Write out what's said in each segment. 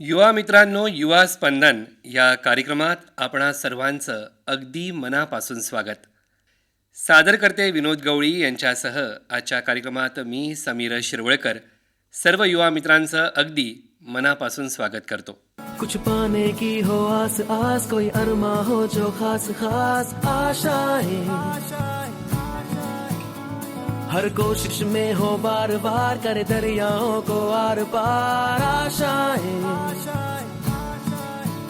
युवा मित्रांनो, युवा स्पंदन या कार्यक्रमात आपणा सर्वांचं अगदी मनापासून स्वागत. सादर करते विनोद गवळी यांच्यासह आजच्या कार्यक्रमात मी समीर शिरवळकर सर्व युवा मित्रांचं अगदी मनापासून स्वागत करतो. कुछ पाने की हो आस आस, कोई अरमा हो जो खास खास आशाएं, हर कोशिश में हो बार बार, करे दरियाओं को आर पार आशाएं,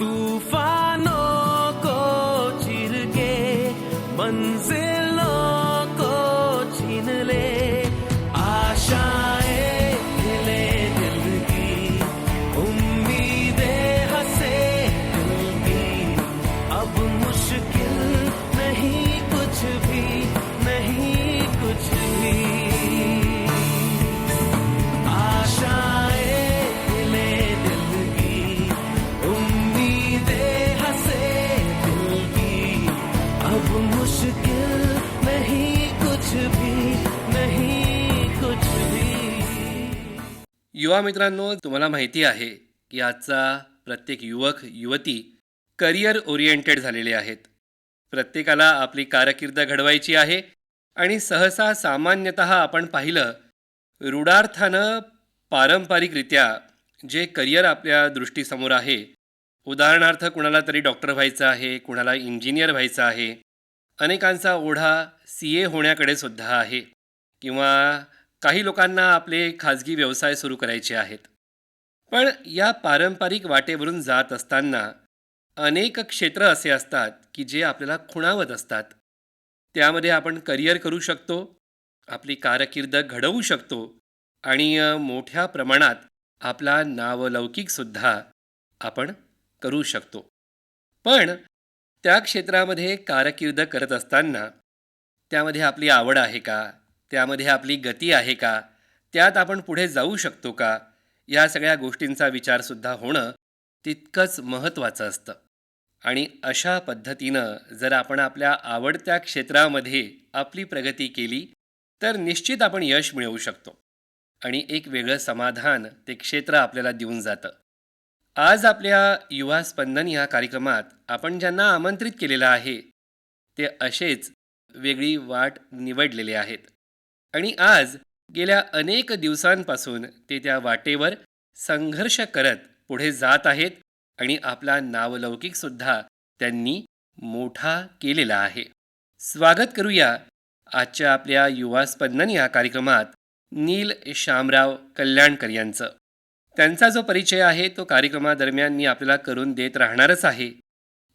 तूफानों को चीर के मंजिलों को छीन ले आशाएं, हिले दिल की उम्मीदें, हंसे दिल की अब मुश्किल नहीं कुछ भी, नहीं कुछ भी आशाएं, हिले दिल की उम्मीदें, हंसे दिल की अब मुश्किल नहीं कुछ भी, नहीं कुछ भी. युवा मित्रांनो, तुम्हाला माहिती आहे की आजचा प्रत्येक युवक युवती करिअर ओरिएंटेड झालेले आहेत. प्रत्येकाला आपली कारकीर्द घडवायची आहे आणि सहसा सामान्यतः आपण पाहिलं रूढार्थानं पारंपरिकरित्या जे करिअर आपल्या दृष्टीसमोर आहे, उदाहरणार्थ कुणाला तरी डॉक्टर व्हायचं आहे, कुणाला इंजिनियर व्हायचं आहे, अनेकांचा ओढा CA होण्याकडे सुद्धा आहे किंवा काही लोकांना आपले खाजगी व्यवसाय सुरू करायचे आहेत. पण या पारंपरिक वाटेवरून जात असताना अनेक क्षेत्र असे असतात की जे आपल्याला खुणावत असतात. त्यामध्ये आपण करिअर करू शकतो, आपली कारकीर्द घडवू शकतो आणि मोठ्या प्रमाणात आपला नावलौकिकसुद्धा आपण करू शकतो. पण त्या क्षेत्रामध्ये कारकीर्द करत असताना त्यामध्ये आपली आवड आहे का, त्यामध्ये आपली गती आहे का, त्यात आपण पुढे जाऊ शकतो का, या सगळ्या गोष्टींचा विचारसुद्धा होणं तितकंच महत्त्वाचं असतं. आणि अशा पद्धतीनं जर आपण आपल्या आवडत्या क्षेत्रामध्ये आपली प्रगती केली तर निश्चित आपण यश मिळवू शकतो आणि एक वेगळं समाधान ते क्षेत्र आपल्याला देऊन जातं. आज आपल्या युवा स्पंदन या कार्यक्रमात आपण ज्यांना आमंत्रित केलेलं आहे ते असेच वेगळी वाट निवडलेले आहेत आणि आज गेल्या अनेक दिवसांपासून ते त्या वाटेवर संघर्ष करत पुढे जात आहेत आणि आपला नावलौकिकसुद्धा त्यांनी मोठा केलेला आहे. स्वागत करूया आजच्या आपल्या युवा स्पंदन या कार्यक्रमात नील शामराव कल्याणकर यांचं. त्यांचा जो परिचय आहे तो कार्यक्रमादरम्यान मी आपल्याला करून देत राहणारच आहे.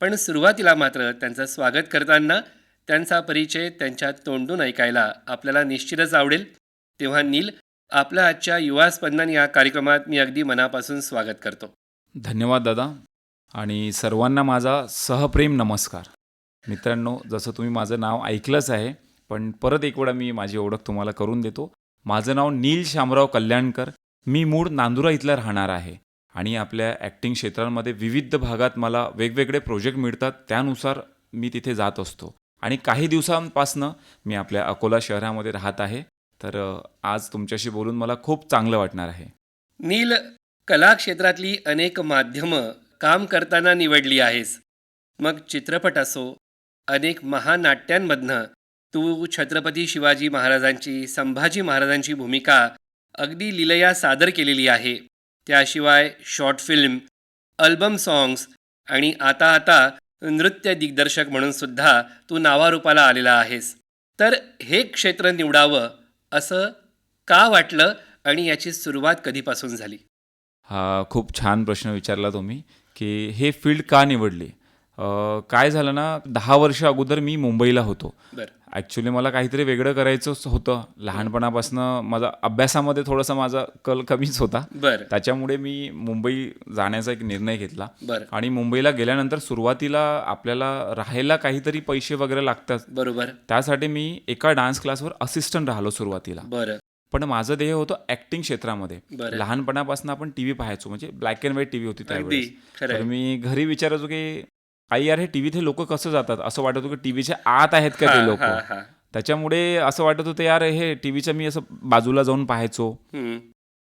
पण सुरुवातीला मात्र त्यांचं स्वागत करताना त्यांचा परिचय त्यांच्या तोंडून ऐकायला आपल्याला निश्चितच आवडेल. तेव्हा नील, आपलं आजच्या युवा स्पंदन या कार्यक्रमात मी अगदी मनापासून स्वागत करतो. धन्यवाद दादा आणि सर्वांना माझा सहप्रेम नमस्कार. मित्रांनो, जसं तुम्ही माझं नाव ऐकलंच आहे, पण परत एक वेळा मी माझी ओळख तुम्हाला करून देतो. माझं नाव नील शामराव कल्याणकर. मी मूळ नांदुरा इथला राहणार आहे आणि आपल्या ॲक्टिंग क्षेत्रांमध्ये विविध भागात मला वेगवेगळे प्रोजेक्ट मिळतात, त्यानुसार मी तिथे जात असतो आणि काही दिवसांपासनं मी आपल्या अकोला शहरामध्ये राहत आहे. तर आज तुमच्याशी बोलून मला खूप चांगलं वाटणार आहे. नील, कला क्षेत्रातली अनेक माध्यमं काम करताना निवडली आहेस. मग चित्रपट असो, अनेक महानाट्यांमधनं तू छत्रपती शिवाजी महाराजांची, संभाजी महाराजांची भूमिका अगदी लीलया सादर केलेली आहे. त्याशिवाय शॉर्ट फिल्म, अल्बम सॉंग्स आणि आता आता नृत्य दिग्दर्शक म्हणून सुद्धा तू नावारूपाला आलेला आहेस. तर हे क्षेत्र निवडावं असं का वाटलं आणि याची सुरुवात कधीपासून झाली? हा खूप छान प्रश्न विचारला तुम्ही की हे फील्ड का निवडली. काय झालं ना, 10 वर्ष अगोदर मी मुंबईला होतो. बरं. ॲक्च्युली मला काहीतरी वेगळं करायचं होतं. लहानपणापासून माझा अभ्यासामध्ये थोडासा माझा कल कमीच होता. बरं. त्याच्यामुळे मी मुंबई जाण्याचा एक निर्णय घेतला बरं. आणि मुंबईला गेल्यानंतर सुरुवातीला आपल्याला राहायला काहीतरी पैसे वगैरे लागतात. बरोबर. त्यासाठी मी एका डान्स क्लासवर असिस्टंट राहिलो सुरुवातीला. बरं. पण माझं ध्येय होतं ॲक्टिंग क्षेत्रामध्ये. बरं. लहानपणापासून आपण टीव्ही पाहायचो, म्हणजे ब्लॅक अँड व्हाईट टीव्ही होती अगदी त्यावेळेस. खरं तर आहे. मी घरी विचारायचो की आई यार, हे टीव्हीत हे लोक कसं जातात, असं वाटत होतं की टीव्हीच्या आत आहेत का ते लोक. हां, हां. त्याच्यामुळे असं वाटत होतं यार, हे टीव्हीच्या मी असं बाजूला जाऊन पाहायचो. हं.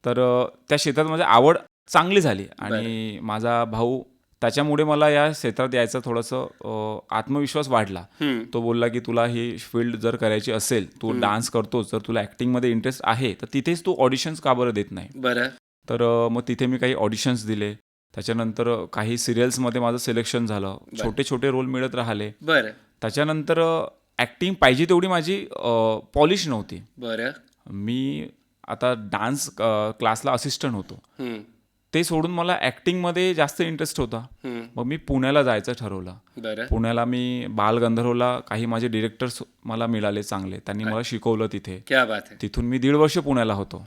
तर त्या क्षेत्रात माझी आवड चांगली झाली. आणि माझा भाऊ, त्याच्यामुळे मला या क्षेत्रात यायचा थोडंसं आत्मविश्वास वाढला. तो बोलला की तुला ही फील्ड जर करायची असेल, तू डान्स करतोस, जर तुला ॲक्टिंगमध्ये इंटरेस्ट आहे तर तिथेच तू ऑडिशन्स का बरं देत नाही. बरं. तर मग तिथे मी काही ऑडिशन्स दिले. त्याच्यानंतर काही सिरियल्समध्ये माझं सिलेक्शन झालं. छोटे छोटे रोल मिळत राहिले. बरं. त्याच्यानंतर ॲक्टिंग पाहिजे तेवढी माझी पॉलिश नव्हती. बरं. मी आता डान्स क्लासला असिस्टंट होतो. ते सोडून मला ॲक्टिंगमध्ये जास्त इंटरेस्ट होता. मग मी पुण्याला जायचं ठरवलं. बरं. पुण्याला मी बालगंधर्वला काही माझे डिरेक्टर्स मला मिळाले चांगले. त्यांनी मला शिकवलं तिथे. क्या बात आहे. तिथून मी 1.5 वर्ष पुण्याला होतो.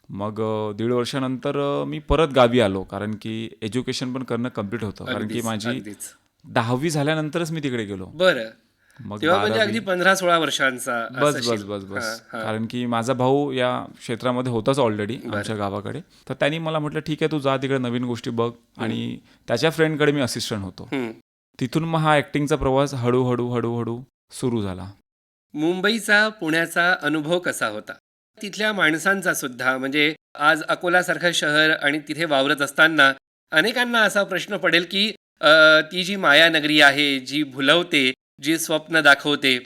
मग 1.5 वर्षानंतर मी परत गावी आलो, कारण की एज्युकेशन पण करणं कम्प्लीट होतं. कारण की माझी अगदीच. 10वी झाल्यानंतरच मी तिकडे गेलो. बरं. मग तेव्हा म्हणजे अगदी 15-16 वर्षांचा बस असं बस बस बस कारण की माझा भाऊ या क्षेत्रामध्ये होताच ऑलरेडी आमच्या गावाकडे. तर त्यांनी मला म्हटलं ठीक आहे, तू जा तिकडे, नवीन गोष्टी बघ. आणि त्याच्या फ्रेंडकडे मी असिस्टंट होतो. तिथून मग हा ॲक्टिंगचा प्रवास हळूहळू हळूहळू सुरू झाला. मुंबईचा, पुण्याचा अनुभव कसा होता? तिथल्या माणसांचा सुद्धा, म्हणजे आज अकोलासारखं शहर आणि तिथे वावरत असताना अनेकांना असा प्रश्न पडेल की ती जी मायानगरी आहे, जी भुलवते, जी स्वप्न दाखवते,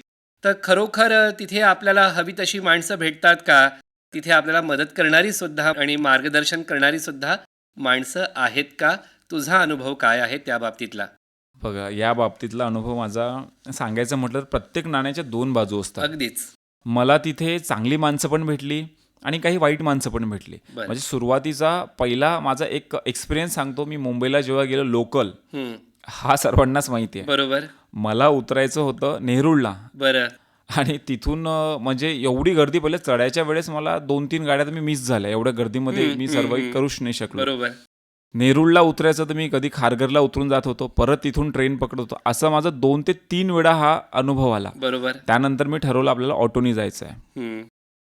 तर खरोखर तिथे आपल्याला हवी तशी माणसं भेटतात का? तिथे आपल्याला मदत करणारी सुद्धा आणि मार्गदर्शन करणारी सुद्धा माणसं आहेत का? तुझा अनुभव काय आहे त्या बाबतीतला? बघा, या बाबतीतला अनुभव माझा सांगायचं म्हटलं तर प्रत्येक नाण्याच्या 2 बाजू असतात. अगदीच. मला तिथे चांगली माणसं पण भेटली आणि काही वाईट माणसं पण भेटली. म्हणजे सुरुवातीचा पहिला माझा एक एक्सपिरियन्स सांगतो. मी मुंबईला जेव्हा गेलो लोकल, हा सर्वांनाच माहिती आहे. बरोबर. मला उतरायचं होतं नेरूळला. बरं. आणि तिथून म्हणजे एवढी गर्दी, पहिले चढायच्या वेळेस मला 2-3 गाड्या तर मी मिस झाल्या. एवढ्या गर्दीमध्ये मी सर्वाइव्ह करूच नाही शकलो. बरोबर. नेरूळला उतरायचं तर मी कधी खारघरला उतरून जात होतो, परत तिथून ट्रेन पकडत होतो. असं माझा 2 ते 3 वेळा हा अनुभव आला. बरोबर. त्यानंतर मी ठरवलं आपल्याला ऑटोनी जायचं आहे.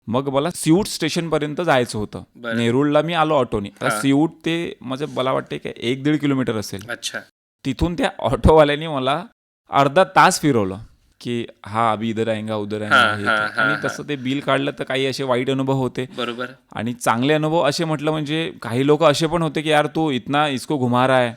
मग मला सिऊट स्टेशनपर्यंत जायचं होतं. नेरूळला मी आलो ऑटोनी. सिऊट ते मला वाटते की 1-1.5 किलोमीटर असेल. अच्छा. तिथून त्या ऑटोवाल्याने मला अर्धा तास फिरवलं की हा अभी इधर आएंगा उधर आएंगा. आणि तसं ते बिल काढलं तर काही असे वाईट अनुभव होते. बरोबर. आणि चांगले अनुभव असे म्हटलं म्हणजे काही लोक असे पण होते की यार तू इतना इसको घुमा रहा है.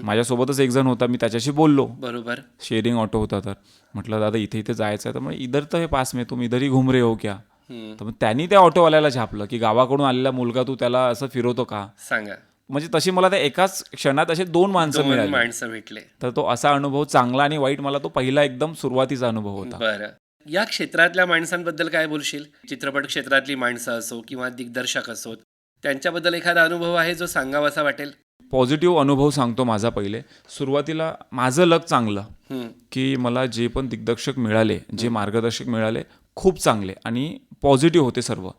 माझ्यासोबतच एक जण होता, मी त्याच्याशी बोललो. बरोबर. शेअरिंग ऑटो होता. तर म्हटलं दादा इथे इथे जायचं आहे. तर म्हणजे इधर तर हे पास में तुम इधर ही घुम रहे हो क्या? तर मग त्यांनी त्या ऑटोवाल्याला झापलं की गावाकडून आलेला मुलगा तू त्याला असं फिरवतो का? सांगा. म्हणजे तशी मला त्या एकाच क्षणात असे 2 माणसं भेटले. तर तो असा अनुभव, चांगला आणि वाईट, मला तो पहिला एकदम सुरुवातीचा अनुभव होता. बरं. या क्षेत्रातल्या माणसांबद्दल काय बोलशील? चित्रपट क्षेत्रातली माणसं असो किंवा दिग्दर्शक असोत, त्यांच्याबद्दल एखादा अनुभव आहे जो सांगावासा वाटेल? पॉझिटिव्ह अनुभव सांगतो माझा. पहिले सुरुवातीला माझं लक चांगलं की मला जे पण दिग्दर्शक मिळाले, जे मार्गदर्शक मिळाले, खूप चांगले आणि पॉझिटिव्ह होते सर्व.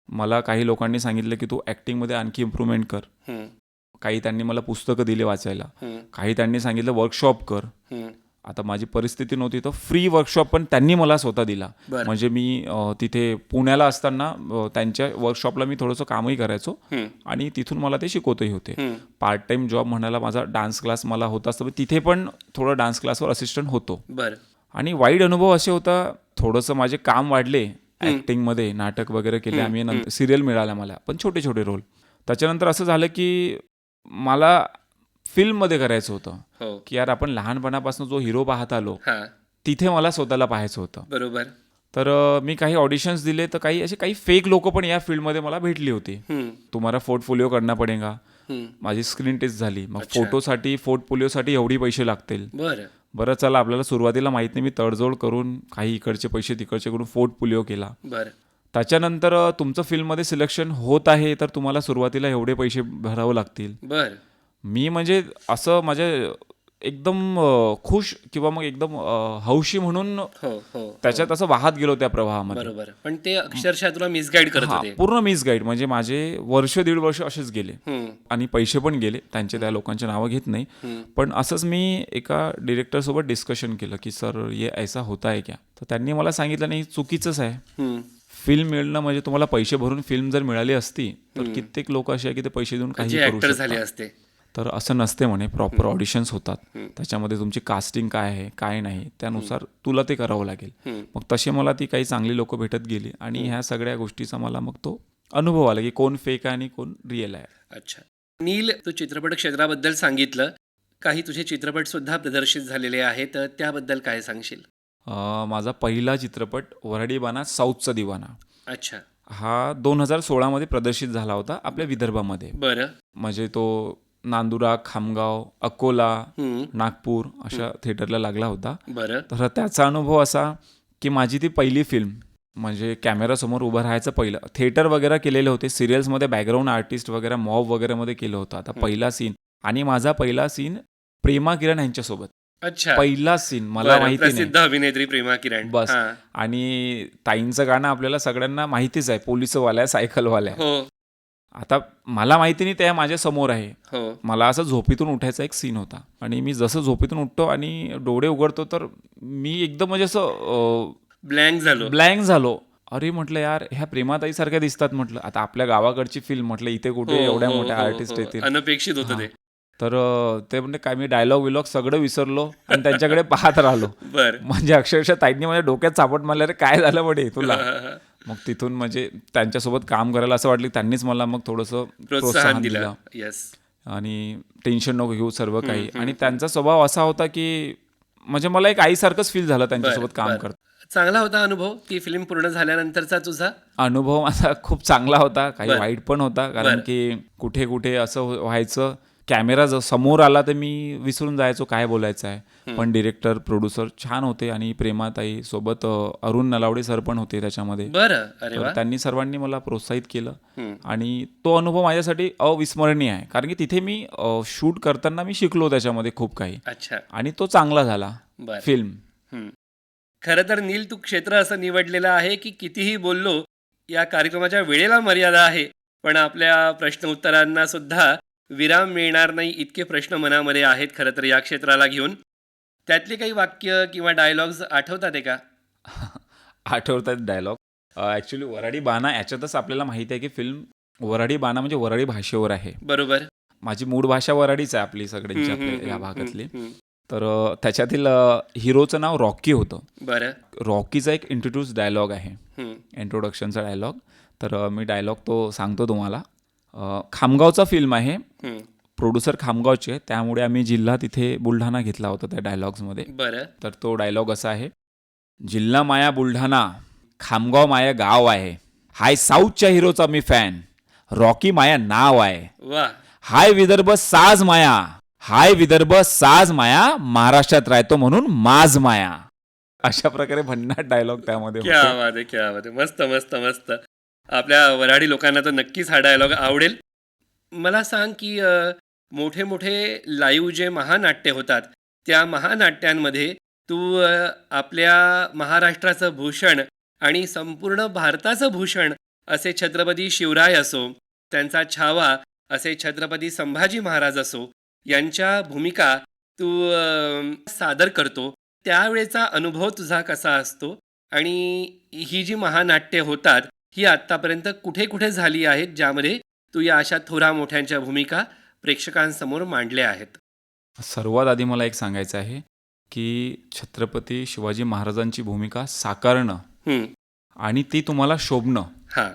मला काही लोकांनी सांगितलं की तू ॲक्टिंगमध्ये आणखी इम्प्रूव्हमेंट कर. काही त्यांनी मला पुस्तकं दिले वाचायला. काही त्यांनी सांगितलं वर्कशॉप कर. आता माझी परिस्थिती नव्हती तर फ्री वर्कशॉप पण त्यांनी मला स्वतः दिला. म्हणजे मी तिथे पुण्याला असताना त्यांच्या वर्कशॉपला मी थोडंसं कामही करायचो आणि तिथून मला ते शिकवतही होते. पार्ट टाइम जॉब म्हणायला माझा डान्स क्लास मला होता, तर तिथे पण थोडं डान्स क्लासवर असिस्टंट होतो. आणि वाईट अनुभव असे होता, थोडंसं माझे काम वाढले ॲक्टिंगमध्ये, नाटक वगैरे केले आम्ही, नंतर सिरियल मिळाल्या मला, पण छोटे छोटे रोल. त्याच्यानंतर असं झालं की मला फिल्ममध्ये करायचं होतं की यार आपण लहानपणापासून जो हिरो पाहत आलो तिथे मला स्वतःला पाहायचं होतं. बरोबर. तर मी काही ऑडिशन्स दिले, तर काही फेक लोक पण या फील्डमध्ये मला भेटली होती. तुम्हाला पोर्टफोलिओ करना पडेगा. माझी स्क्रीन टेस्ट झाली. मग पोर्टफोलिओसाठी एवढी पैसे लागतील. बरं चला, आपल्याला सुरुवातीला माहित नाही, मी तडजोड करून काही इकडचे पैसे तिकडचे करून पोर्टफोलिओ केला. त्याच्यानंतर तुमचं फिल्ममध्ये सिलेक्शन होत आहे तर तुम्हाला सुरुवातीला एवढे पैसे भरावे लागतील. मी म्हणजे असं माझ्या एकदम खुश किंवा मग एकदम हौशी म्हणून त्याच्यात असं वाहत गेलो त्या प्रवाहामध्ये. बरोबर. पण ते अक्षरशः तुला मिसगाईड करत होते. पूर्ण मिसगाईड. म्हणजे माझे 1-1.5 वर्ष असेच गेले आणि पैसे पण गेले. त्यांचे त्या लोकांचे नावं घेत नाही, पण असंच मी एका डिरेक्टर सोबत डिस्कशन केलं की सर ये ऐसा होता है क्या? तर त्यांनी मला सांगितलं नाही, चुकीचंच आहे. फिल्म मिळणं म्हणजे तुम्हाला पैसे भरून फिल्म जर मिळाली असती तर कित्येक लोक असे आहे की ते पैसे देऊन काही करू शकतात. तर असं नसते म्हणे. प्रॉपर ऑडिशन्स होतात, त्याच्यामध्ये तुमची कास्टिंग काय आहे काय नाही त्यानुसार तुला ते करावं लागेल. मग तसे मला ती काही चांगली लोक भेटत गेली आणि ह्या सगळ्या गोष्टीचा मला मग तो अनुभव आला की कोण फेक आहे आणि कोण रिअल आहे. अच्छा. नील, तू चित्रपट क्षेत्राबद्दल सांगितलं. काही तुझे चित्रपट सुद्धा प्रदर्शित झालेले आहेत. त्याबद्दल काय सांगशील? माझा पहिला चित्रपट वऱ्हाडी बाणा साऊथचा दिवाना अच्छा. हा 2016 मध्ये प्रदर्शित झाला होता आपल्या विदर्भामध्ये. बरं. म्हणजे तो नांदुरा, खामगाव, अकोला, हं. नागपूर अशा थिएटरला लागला होता. बरं. तर त्याचा अनुभव असा की माझी ती पहिली फिल्म, म्हणजे कॅमेरासमोर उभं राहायचं पहिलं. थिएटर वगैरे केलेले होते, सिरियल्समध्ये बॅकग्राऊंड आर्टिस्ट वगैरे मॉब वगैरेमध्ये केलं होतं. आता पहिला सीन, आणि माझा पहिला सीन प्रेमा किरण यांच्यासोबत. अच्छा. पहिला सीन मला बरं, माहिती नाही. प्रसिद्ध अभिनेत्री प्रेमा किरण. बस. हां. आणि ताईंचं गाणं आपल्याला सगळ्यांना माहितीच आहे, पोलिसवाल्या, सायकलवाल्या. हो, आता मला माहिती नाही त्या माझ्या समोर आहे. हो. मला असं झोपेतून उठायचा एक सीन होता, आणि मी जसं झोपेतून उठतो आणि डोळे उघडतो तर मी एकदम म्हणजे असं ब्लँक झालो. ब्लँक झालो. अरे म्हटलं यार, ह्या प्रेमाताई सारख्या दिसतात म्हटलं. आता आपल्या गावाकडची फिल्म म्हटलं, इथे हो, कुठे एवढ्या हो, मोठ्या हो, आर्टिस्ट हो. येतील. अनपेक्षित होतं हां. ते. तर ते म्हणजे काय, मी डायलॉग विलॉग सगळं विसरलो आणि त्यांच्याकडे पाहत राहिलो. बरं. म्हणजे अक्षरशः ताईंनी माझ्या डोक्यात चापट मारले, अरे काय झालं म्हणे तुला. हां, हां. मग तिथून म्हणजे त्यांच्यासोबत काम करायला असं वाटलं की त्यांनीच मला मग थोडंसं प्रोत्साहन दिलं. येस. आणि टेन्शन नको घेऊ सर्व काही. आणि त्यांचा स्वभाव असा होता की म्हणजे मला एक आईसारखंच फील झालं त्यांच्यासोबत काम करत. चांगला होता अनुभव ती फिल्म पूर्ण झाल्यानंतरचा तुझा? अनुभव माझा खूप चांगला होता, काही बरं. वाईट पण होता. कारण बरं. की कुठे कुठे असं व्हायचं, कॅमेरा समोर आला तर मी विसरून जायचो काय बोलायचं आहे. पण डिरेक्टर, प्रोड्युसर छान होते, आणि प्रेमाताई सोबत अरुण नलावडे सर पण होते त्याच्यामध्ये. बरं. अरे तर वा. त्यांनी सर्वांनी मला प्रोत्साहित केलं, हं. आणि तो अनुभव माझ्यासाठी अविस्मरणीय आहे. कारण की तिथे मी शूट करताना मी शिकलो त्याच्यामध्ये खूप काही, अच्छा. आणि तो चांगला झाला बरं. फिल्म. हं. खरं तर नील, तू क्षेत्र असं निवडलेलं आहे की कितीही बोललो, या कार्यक्रमाच्या वेळेला मर्यादा आहे. पण आपल्या प्रश्न उत्तरांना सुद्धा विराम मिळणार नाही, इतके प्रश्न मनामध्ये आहेत खरं तर या क्षेत्राला घेऊन. त्यातले काही वाक्य किंवा डायलॉग्स आठवतात आहे का? आठवतात डायलॉग. ॲक्च्युली वऱ्हाडी बाणा याच्यातच आपल्याला माहिती आहे की फिल्म वऱ्हाडी बाणा म्हणजे वऱ्हाडी भाषेवर आहे. बरोबर. माझी मूळ भाषा वऱ्हाडीच आहे आपली सगळ्यांची, हं, हं, आपल्या या हं, भागातली. हं, हं. तर त्याच्यातील हिरोचं नाव रॉकी होतं. बरं. रॉकीचा एक इंट्रोड्यूस डायलॉग आहे, हं. इंट्रोडक्शनचा डायलॉग. तर मी डायलॉग तो सांगतो तुम्हाला. खामगावचा फिल्म आहे, हं. प्रोड्युसर खामगावचे आहे, त्यामुळे आम्ही जिल्हा तिथे बुलढाणा घेतला होता त्या डायलॉग्समध्ये. बरं. तर तो डायलॉग असा आहे: जिल्हा माया बुलढाणा, खामगाव माया गाव आहे. हाय साऊथच्या हिरोचा मी फॅन, रॉकी माया नाव आहे. वा. हाय विदर्भ साज माया, हाय विदर्भ साज माया, महाराष्ट्रात राहतो म्हणून माज माया. अशा प्रकारे भन्नाट डायलॉग त्यामध्ये क्या होते. बात आहे, क्या बात आहे. मस्त, मस्त, मस्त. आपल्या वऱ्हाडी लोकांना तर नक्कीच हा डायलॉग आवडेल. मला सांग की मोठे मोठे लाईव्ह जे महानाट्य होतात, त्या महानाट्यांमध्ये तू आपल्या महाराष्ट्राचं भूषण आणि संपूर्ण भारताचं भूषण असे छत्रपती शिवराय असो, त्यांचा छावा असे छत्रपती संभाजी महाराज असो, यांच्या भूमिका तू सादर करतो. त्यावेळेचा अनुभव तुझा कसा असतो? आणि ही जी महानाट्य होतात, ही आत्तापर्यंत कुठे कुठे झाली आहेत, ज्यामध्ये तू या अशा थोरा मोठ्यांच्या भूमिका प्रेक्षकांसमोर मांडल्या आहेत? सर्वात आधी मला एक सांगायचं आहे की छत्रपती शिवाजी महाराजांची भूमिका साकारणं हं. आणि ती तुम्हाला शोभणं, हां.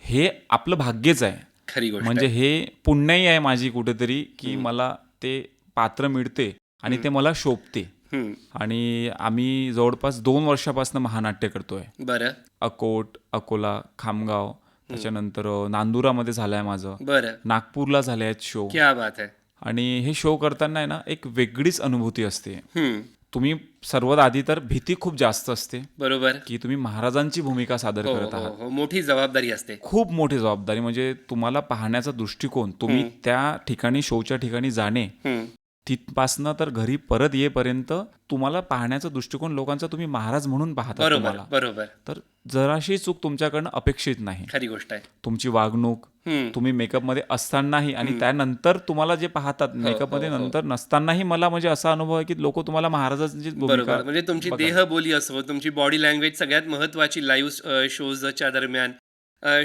हे आपलं भाग्यच आहे. खरी गोष्ट म्हणजे आहे. हे पुण्याई आहे माझी कुठेतरी, की मला ते पात्र मिळते आणि ते मला शोभते. हं. आणि आम्ही जवळपास 2 वर्षापासून महानाट्य करतोय. बरं. अकोट, अकोला, खामगाव, त्याच्यानंतर नांदुरामध्ये झालं आहे माझं, बरं. नागपूरला झाले आहेत शो. क्या बात आहे. आणि हे शो करताना आहे ना, एक वेगळीच अनुभूती असते. हं. तुम्ही सर्वात आधी तर भीती खूप जास्त असते बरोबर. की तुम्ही महाराजांची भूमिका सादर हो, करत हो, आहात. हो. मोठी जबाबदारी असते. खूप मोठी जबाबदारी, म्हणजे तुम्हाला पाहण्याचा दृष्टिकोन, तुम्ही त्या ठिकाणी शोच्या ठिकाणी जाणे, हं. तिथपासनं तर घरी परत येईपर्यंत तुम्हाला पाहण्याचा दृष्टिकोन लोकांचा तुम्ही महाराज म्हणून पाहता बरोबर, तुम्हाला. बरोबर. तर जराशी चूक तुमच्याकडनं अपेक्षित नाही. खरी गोष्ट आहे. तुमची वागणूक, हं. तुम्ही मेकअपमध्ये असतानाही आणि त्यानंतर तुम्हाला जे पाहतात मेकअपमध्ये हो. नंतर नसतानाही, मला म्हणजे असा अनुभव आहे की लोक तुम्हाला महाराजांची भूमिका. बरोबर. म्हणजे तुमची बघा. देहबोली असो, तुमची बॉडी लँग्वेज सगळ्यात महत्त्वाची लाईव्ह शोजच्या दरम्यान.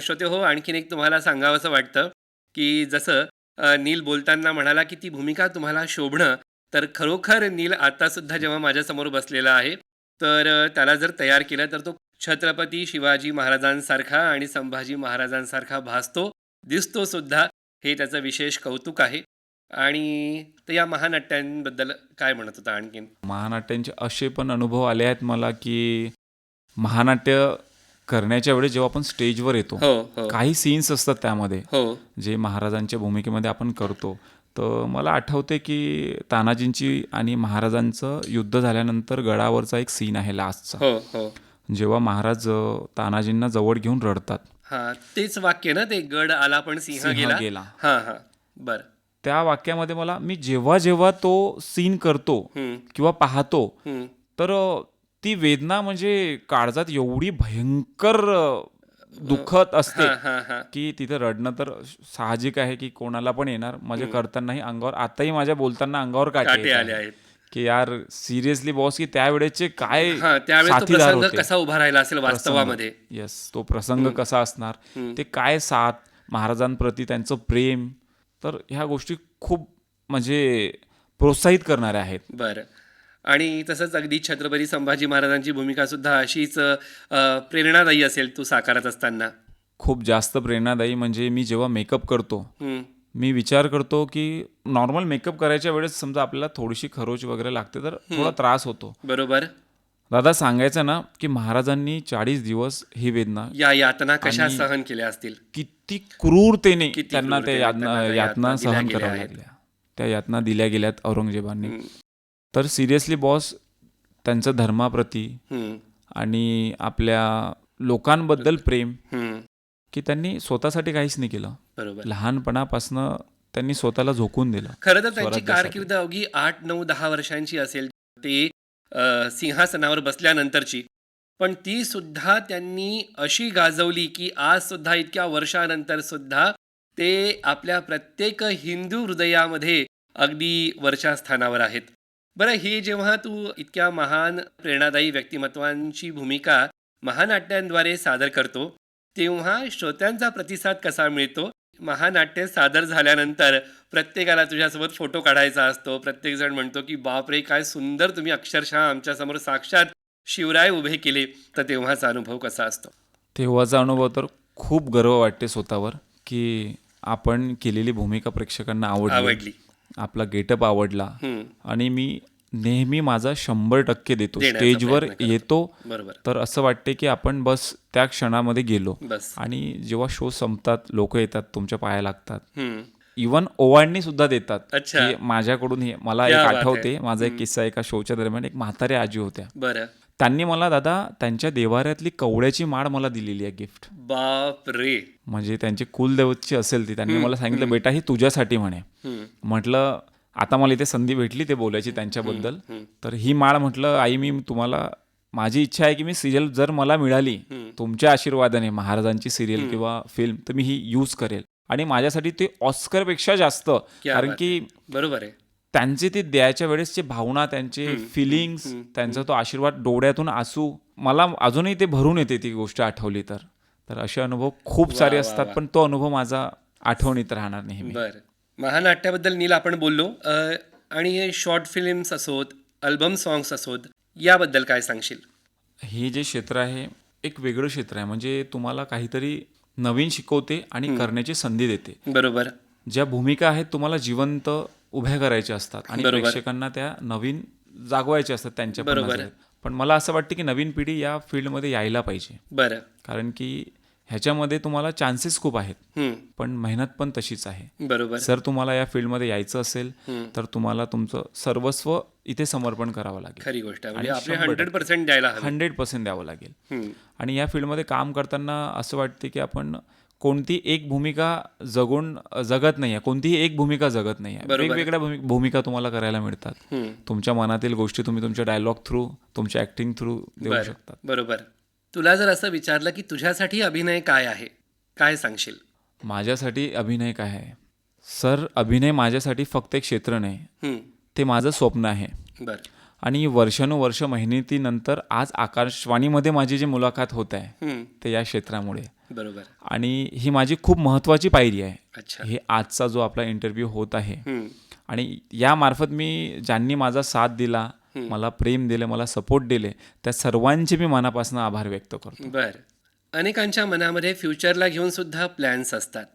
श्रोते हो, आणखीन एक तुम्हाला सांगावंसं वाटतं की जसं नील बोलताना म्हणाला की ती भूमिका तुम्हाला शोभणं, तर खरोखर नील आतासुद्धा जेव्हा माझ्यासमोर बसलेला आहे, तर त्याला जर तयार केलं तर तो छत्रपती शिवाजी महाराजांसारखा आणि संभाजी महाराजांसारखा भासतो, दिसतो सुद्धा. हे त्याचं विशेष कौतुक आहे. आणि तर या महानाट्यांबद्दल काय म्हणत होता आणखीन? महानाट्यांचे असे पण अनुभव आले आहेत मला की महानाट्य करण्याच्या वेळेस जेव्हा आपण स्टेजवर येतो, हो हो काही सीन्स असतात त्यामध्ये हो जे महाराजांच्या भूमिकेमध्ये आपण करतो. तर मला आठवते की तानाजींची आणि महाराजांचं युद्ध झाल्यानंतर गडावरचा एक सीन आहे लास्टचा, हो हो जेव्हा महाराज तानाजींना जवळ घेऊन रडतात. हा तेच वाक्य ना ते, गड आला पण सिंह सिंह गेला. गेला. हा हा बर. त्या वाक्यामध्ये मला, मी जेव्हा जेव्हा तो सीन करतो किंवा पाहतो, तर ती वेदना म्हणजे काळजात एवढी भयंकर दुःखत असते हा हा हा की तिथे रडणं तर साहजिक आहे की कोणाला पण येणार. माझ्या करतानाही अंगावर, आताही माझ्या बोलताना अंगावर काटे काटे येत आले आहेत. आहेत. की यार सिरियसली बॉस, की त्यावेळेचे काय हा त्यावेळेस तो साथीदार प्रसंग होते. कसा उभा राहिला असेल वास्तवामध्ये. येस, तो प्रसंग कसा असणार, ते काय साथ, महाराजांप्रती त्यांचं प्रेम, तर ह्या गोष्टी खूप म्हणजे प्रोत्साहित करणाऱ्या आहेत. बरं. आणि तसंच अगदी छत्रपती संभाजी महाराजांची भूमिका सुद्धा अशीच प्रेरणादायी असेल तू साकारत असताना. खूप जास्त प्रेरणादायी. म्हणजे मी जेव्हा मेकअप करतो, हम्म, मी विचार करतो की नॉर्मल मेकअप करायच्या वेळेस समजा आपल्याला थोडीशी खरोच वगैरे लागते तर थोडा त्रास होतो. बरोबर. दादा सांगायचं ना की महाराजांनी 40 दिवस ही वेदना या यातना कशा सहन केल्या असतील. किती क्रूरतेने किती त्यांना ते क्रूरतेने त्यांना त्या यातना यातना दिल्या सहन गेल्या कराव्या आहेत. लागल्या. त्या यातना दिल्या गेल्यात औरंगजेबांनी. हम्म, तर सिरियसली बॉस, त्यांचं धर्माप्रती हम्म, आणि आपल्या लोकांबद्दल प्रेम, हम्म, की त्यांनी स्वतःसाठी काहीच नाही केलं. बरोबर. लहानपणापासनं त्यांनी स्वतःला झोकून दिलं. खरं तर त्यांची स्वराज्यासाठी. कारकीर्द अवघी 8, 9, 10 वर्षांची असेल ते सिंहासनावर बसल्यानंतरची. पण ती सुद्धा त्यांनी अशी गाजवली की आज सुद्धा इतक्या वर्षानंतर सुद्धा ते आपल्या प्रत्येक हिंदू हृदयामध्ये अगदी वरच्या स्थानावर आहेत. बरं, हे जेव्हा तू इतक्या महान प्रेरणादायी व्यक्तिमत्वांची भूमिका महानाट्यांद्वारे सादर करतो, तेव्हा श्रोत्यांचा प्रतिसाद कसा मिळतो? महानाट्य सादर झाल्यानंतर प्रत्येकाला तुझ्यासोबत फोटो काढायचा असतो. प्रत्येकजण म्हणतो की बापरे, काय सुंदर, तुम्ही अक्षरशः आमच्यासमोर साक्षात शिवराय उभे केले. तर तेव्हाचा अनुभव कसा असतो? तेव्हाचा अनुभव तर खूप गर्व वाटते स्वतःवर की आपण केलेली भूमिका प्रेक्षकांना आवडली, आपला गेटअप आवडला. आणि मी नेहमी माझा 100% देतो. देण्याचा स्टेजवर प्रयत्न करतो. येतो बरोबर. तर असं वाटते की आपण बस त्या क्षणामध्ये गेलो. बस. आणि जेव्हा शो संपतात, लोक येतात, तुमच्या पाया लागतात, हम्म. इवन ओवाळणी सुद्धा देतात. अच्छा. की माझ्याकडून हे मला क्या एक बात आठवते, आहे. माझा एक किस्सा. एका शोच्या दरम्यान एक म्हाताऱ्या आजी होत्या. बरं. त्यांनी मला, दादा, त्यांच्या देवाऱ्यातली कवड्याची माळ मला दिलेली आहे गिफ्ट. बाप रे. म्हणजे त्यांची कुलदैवतची असेल ती. त्यांनी मला सांगितलं, बेटा ही तुझ्यासाठी म्हणे. म्हटलं आता मला इथे संधी भेटली ते बोलायची त्यांच्याबद्दल. तर ही माळ, म्हटलं आई, मी तुम्हाला, माझी इच्छा आहे की मी सिरियल जर मला मिळाली तुमच्या आशीर्वादाने, महाराजांची सिरियल किंवा फिल्म, तर मी ही यूज करेल. आणि माझ्यासाठी ते ऑस्करपेक्षा जास्त, क्या कारण बात की बरोबर आहे. त्यांचे ते द्यायच्या वेळेसचे भावना, त्यांचे फिलिंग्स, त्यांचा तो आशीर्वाद, डोळ्यातून आसू, मला अजूनही ते भरून येते ती गोष्ट आठवली तर. तर असे अनुभव खूप सारे वा, असतात, वा. पण तो अनुभव माझा आठवणीत राहणार नेहमी. बरं. महानाट्याबद्दल नील आपण बोललो. आणि शॉर्ट फिल्म्स असोत, अल्बम सॉंग्स असोत, याबद्दल काय सांगशील? हे जे क्षेत्र आहे एक वेगळं क्षेत्र आहे. म्हणजे तुम्हाला काहीतरी नवीन शिकवते आणि करण्याची संधी देते. बरोबर. ज्या भूमिका आहेत तुम्हाला जिवंत उभ्या करायच्या असतात आणि बरोबर. प्रेक्षकांना त्या नवीन जागवायच्या असतात त्यांच्या पण बरोबर. नजरेत. पण मला असं वाटतं की नवीन पिढी या फील्डमध्ये यायला पाहिजे, बरं. कारण की ह्याच्यामध्ये तुम्हाला चान्सेस खूप आहेत, हम्म, पण मेहनत पण तशीच आहे. बरोबर. जर तुम्हाला या फील्डमध्ये यायचं असेल तर तुम्हाला तुमचं सर्वस्व इथे समर्पण करावं लागेल. खरी गोष्ट आहे. म्हणजे आणि आपले 100% 100% द्यायला हवे. 100% द्यावं लागेल. हम्म, आणि या फील्डमध्ये काम करताना असं वाटते की आपण कोणती एक भूमिका जगत नाही आहे, कोणतीही एक भूमिका जगत नाही आहे. बरोबर. वेगवेगळ्या भूमिका तुम्हाला करायला मिळतात. हम्म. तुमच्या मनातील गोष्टी तुम्ही तुमच्या डायलॉग थ्रू, तुमच्या ऍक्टिंग थ्रू देऊ बरं. शकतात. बरोबर. तुला जर असं विचारलं की तुझ्यासाठी अभिनय काय आहे, काय सांगशील? माझ्यासाठी अभिनय काय आहे? सर, अभिनय माझ्यासाठी फक्त एक क्षेत्र नाही, हम्म, ते माझं स्वप्न आहे. बरं. आणि वर्षानुवर्ष मेहनतीनंतर आज आकाशवाणीमध्ये माझी जी मुलाखत होत आहे हम्म, ते या क्षेत्रामुळे. बरोबर. आणि ही माझी खूप महत्त्वाची पायरी आहे. अच्छा. हे आजचा जो आपला इंटरव्ह्यू होत आहे, हम्म, आणि यामार्फत मी, ज्यांनी माझा साथ दिला, मला प्रेम दिले, मला सपोर्ट दिले, त्या सर्वांचे मी मनापासून आभार व्यक्त करतो. बरं. अनेकांच्या मनामध्ये फ्युचरला घेऊन सुद्धा प्लॅन्स असतात.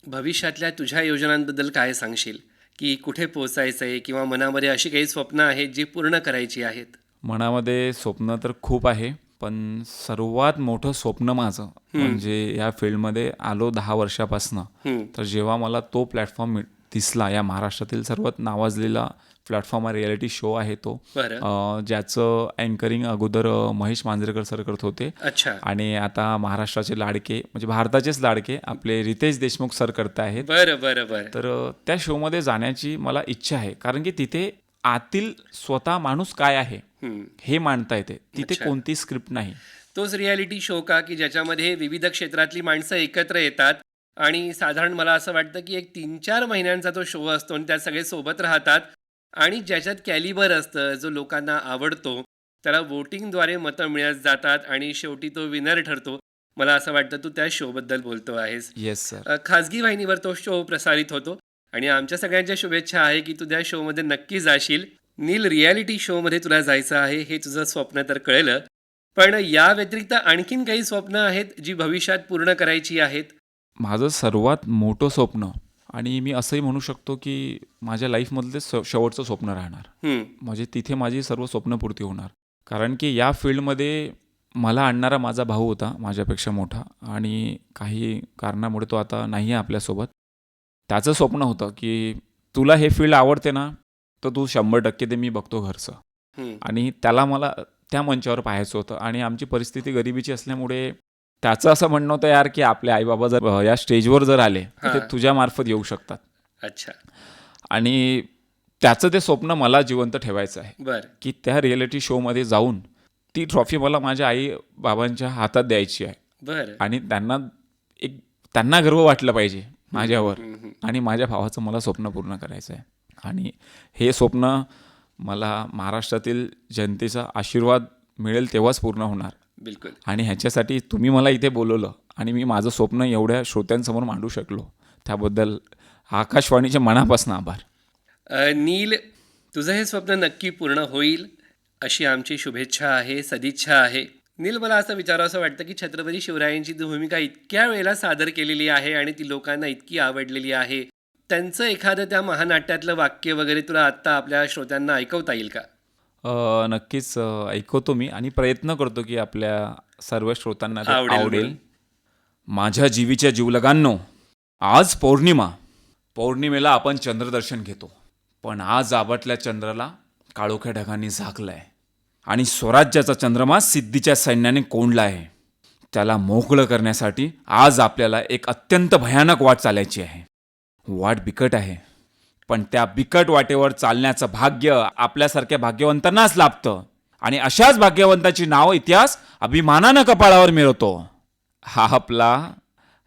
भविष्यातल्या तुझ्या योजनांबद्दल काय सांगशील? की कुठे पोहोचायचं आहे किंवा मनामध्ये अशी काही स्वप्न आहेत जी पूर्ण करायची आहेत? मनामध्ये स्वप्न तर खूप आहे, पण सर्वात मोठं स्वप्न माझं म्हणजे या फील्डमध्ये आलो 10 वर्षापासनं. हं, तर जेव्हा मला तो प्लॅटफॉर्म दिसला, या महाराष्ट्रातील सर्वात नावाजलेला प्लॅटफॉर्म हा रियालिटी शो आहे तो, बरं. ज्याचं अँकरिंग अगोदर महेश मांजरेकर सर करत होते अच्छा. आणि आता महाराष्ट्राचे लाडके म्हणजे भारताचेच लाडके आपले रितेश देशमुख सर करत आहेत. बरं, बरं, बरं. तर त्या शोमध्ये जाण्याची मला इच्छा आहे, कारण की तिथे आतील स्वतः माणूस काय आहे हं. हे मांडता येते. तिथे अच्छा. कोणती स्क्रिप्ट नाही. तोच रियालिटी शो का की ज्याच्यामध्ये विविध क्षेत्रातली माणसं एकत्र येतात आणि साधारण मला असं वाटतं की एक 3-4 महिन्यांचा तो शो असतो आणि त्यात सगळे सोबत राहतात आणि ज्याच्यात कॅलिबर असतं, जो लोकांना आवडतो, त्याला वोटिंगद्वारे मतं मिळत जातात आणि शेवटी तो विनर ठरतो. मला असं वाटतं तू त्या शोबद्दल बोलतो आहेस. Yes sir. खाजगी वाहिनीवर तो शो प्रसारित होतो आणि आमच्या सगळ्यांच्या शुभेच्छा आहे की तू त्या शोमध्ये नक्की जाशील. नील, रियालिटी शोमध्ये तुला जायचं आहे हे तुझं स्वप्न तर कळलं. पण या व्यतिरिक्त आणखीन काही स्वप्न आहेत जी भविष्यात पूर्ण करायची आहेत? माझं सर्वात मोठं स्वप्न आणि मी असंही म्हणू शकतो की माझ्या लाईफमधलं शेवटचं स्वप्न राहणार. हं, म्हणजे तिथे माझी सर्व स्वप्नपूर्ती होणार. कारण की या फील्डमध्ये मला आणणारा माझा भाऊ होता, माझ्यापेक्षा मोठा, आणि काही कारणामुळे तो आता नाही आहे आपल्यासोबत. त्याचं स्वप्न होतं की तुला हे फील्ड आवडते ना, तर तू 100% दे, मी बघतो घरचं. हं. आणि त्याला मला त्या मंचावर पाहायचं होतं आणि आमची परिस्थिती गरिबीची असल्यामुळे त्याचं असं म्हणणं होतं, यार की आपले आईबाबा जर या स्टेजवर जर आले तर ते हां. तुझ्या मार्फत येऊ शकतात. अच्छा. आणि त्याचं ते स्वप्न मला जिवंत ठेवायचं आहे बरं. की त्या रिॲलिटी शोमध्ये जाऊन ती ट्रॉफी मला माझ्या आई बाबांच्या हातात द्यायची आहे बरं. आणि त्यांना गर्व वाटलं पाहिजे माझ्यावर. हं, हं. आणि माझ्या भावाचं मला स्वप्न पूर्ण करायचं आहे. आणि हे स्वप्न मला महाराष्ट्रातील जनतेचा आशीर्वाद मिळेल तेव्हाच पूर्ण होणार. बिलकुल. आणि ह्याच्यासाठी तुम्ही मला इथे बोलवलं आणि मी माझं स्वप्न एवढ्या श्रोत्यांसमोर मांडू शकलो, त्याबद्दल आकाशवाणीच्या मनापासून आभार. नील, तुझं हे स्वप्न नक्की पूर्ण होईल अशी आमची शुभेच्छा आहे, सदिच्छा आहे. नील, मला असं विचारावंसं वाटतं की छत्रपती शिवरायांची ती भूमिका इतक्या वेळेला सादर केलेली आहे आणि ती लोकांना इतकी आवडलेली आहे. त्यांचं एखादं त्या महानाट्यातलं वाक्य वगैरे तुला आत्ता आपल्या श्रोत्यांना ऐकवता येईल का? नक्कीच ऐकवतो मी आणि प्रयत्न करतो की आपल्या सर्व श्रोतांना ते आवडेल आवडेल. म्हणून. माझ्या जीवीच्या जीवलगांनो, आज पौर्णिमा. पौर्णिमेला आपण चंद्रदर्शन घेतो, पण आज आबाटल्या चंद्राला काळोख्या ढगांनी झाकलंय आणि स्वराज्याचा चंद्रमा सिद्धीच्या सैन्याने कोंडला आहे. त्याला मोकळं करण्यासाठी आज आपल्याला एक अत्यंत भयानक वाट चालायची आहे. वाट बिकट आहे, पण त्या बिकट वाटेवर चालण्याचं भाग्य आपल्यासारख्या भाग्यवंतांनाच लाभतं आणि अशाच भाग्यवंताची नाव इतिहास अभिमानानं कपाळावर मिळवतो. हा आपला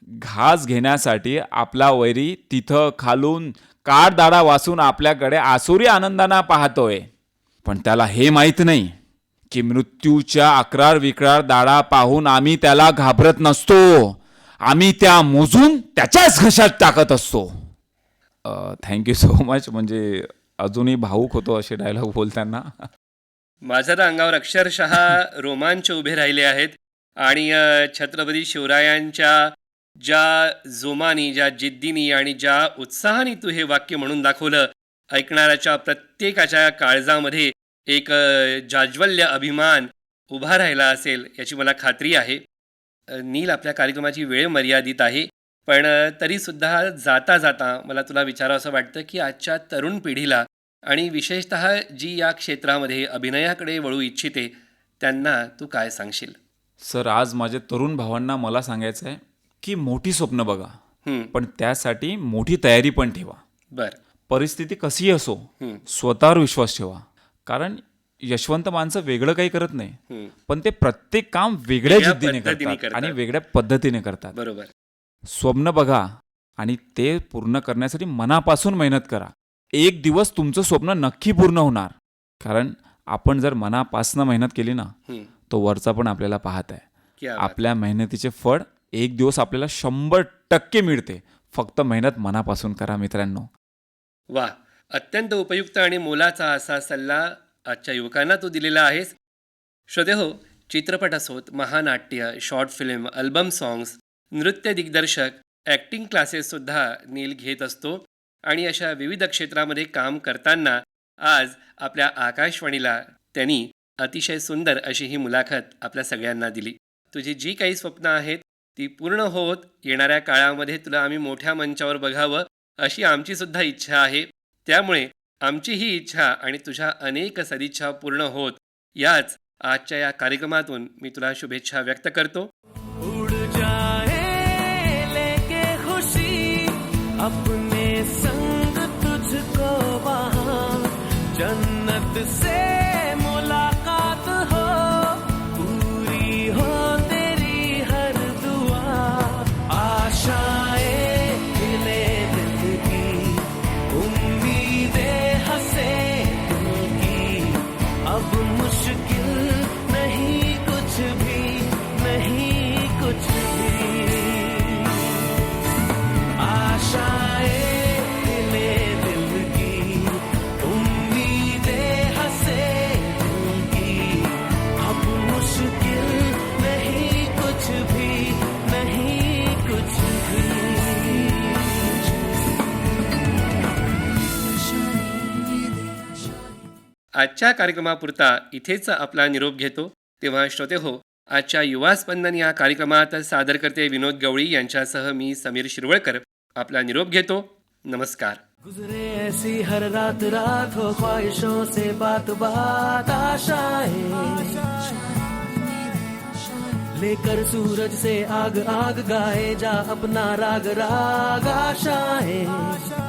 घास घेण्यासाठी आपला वैरी तिथं खालून काळदाडा वाचून आपल्याकडे आसुरी आनंदानं पाहतोय, पण त्याला हे माहीत नाही की मृत्यूच्या अक्रार विक्रार दाडा पाहून आम्ही त्याला घाबरत नसतो. आम्ही त्या मोजून त्याच्याच घशात टाकत असतो. Thank you so much. म्हणजे अजूनही भावूक होतो असे डायलॉग बोलताना. माझ्या तर अंगावर अक्षरशः रोमांच उभे राहिले आहेत आणि छत्रपती शिवरायांच्या ज्या जोमानी, ज्या जिद्दीनी आणि ज्या उत्साहाने तू हे वाक्य म्हणून दाखवलं, ऐकणाऱ्याच्या प्रत्येकाच्या काळजामध्ये एक जाज्वल्य अभिमान उभा राहिला असेल याची मला खात्री आहे. नील, आपल्या कार्यक्रमाची वेळ मर्यादित आहे, पण तरीसुद्धा जाता जाता मला तुला विचारावंसं वाटतं की आजच्या तरुण पिढीला आणि विशेषतः जी या क्षेत्रामध्ये अभिनयाकडे वळू इच्छिते त्यांना तू काय सांगशील? सर, आज माझ्या तरुण भावांना मला सांगायचं आहे की मोठी स्वप्न बघा, हं, पण त्यासाठी मोठी तयारी पण ठेवा. बरं. परिस्थिती कशीही असो, हं, स्वतःवर विश्वास ठेवा. कारण यशवंत माणसं वेगळं काही करत नाही, हं, पण ते प्रत्येक काम वेगळ्या वेगळ्या जिद्दीने पद्धतीने करतात करतात. आणि वेगळ्या पद्धतीने करतात. बरोबर. स्वप्न बघा आणि ते पूर्ण करण्यासाठी मनापासून मेहनत करा. एक दिवस तुमचं स्वप्न नक्की पूर्ण होणार. कारण आपण जर मनापासून मेहनत केली ना, हं, तो वरचा पण आपल्याला पाहत आहे. क्या बात. आपल्या मेहनतीचे फळ एक दिवस आपल्याला 100% मिळते. फक्त मेहनत मनापासून करा मित्रांनो. वा, अत्यंत उपयुक्त आणि मोलाचा असा सल्ला आजच्या युवकांना तू दिलेला आहेस. श्रोतेहो, चित्रपट असोत, महानाट्य, शॉर्ट फिल्म, अल्बम सॉंग्स, नृत्य दिग्दर्शक ॲक्टिंग क्लासेससुद्धा नील घेत असतो आणि अशा विविध क्षेत्रामध्ये काम करताना आज आपल्या आकाशवाणीला त्यांनी अतिशय सुंदर अशी ही मुलाखत आपल्या सगळ्यांना दिली. तुझी जी काही स्वप्न आहेत ती पूर्ण होत येणाऱ्या काळामध्ये तुला आम्ही मोठ्या मंचावर बघावं अशी आमचीसुद्धा इच्छा आहे. त्यामुळे आमची ही इच्छा आणि तुझ्या अनेक सदिच्छा पूर्ण होत याच आजच्या या कार्यक्रमातून मी तुला शुभेच्छा व्यक्त करतो. उड़ जाए लेके खुशी अपने संग तुझको वहाँ जन्नत से मुलाकात हो पूरी हो तेरी हर दुआ आशाएं खिले दिल की उम्मीदें हंसे दिल की अब मुश्किल नहीं कुछ भी नहीं कुछ भी आशाएं खिले दिल की उम्मीदें हंसे दिल की अब मुश्किल नहीं कुछ भी नहीं कुछ भी आजच्या कार्यक्रमापुरता इथेच आपला निरोप घेतो. तेव्हा श्रोते हो, आजच्या युवा स्पंदन या कार्यक्रमात सादरकर्ते विनोद गवळी यांच्यासह मी समीर शिरवळकर आपला निरोप घेतो. नमस्कार. गुजरे ऐसी हर रात रात हो ख्वाहिशों से बात बात आशाएं लेकर सूरज से आग आग गाए जा अपना राग राग आशाएं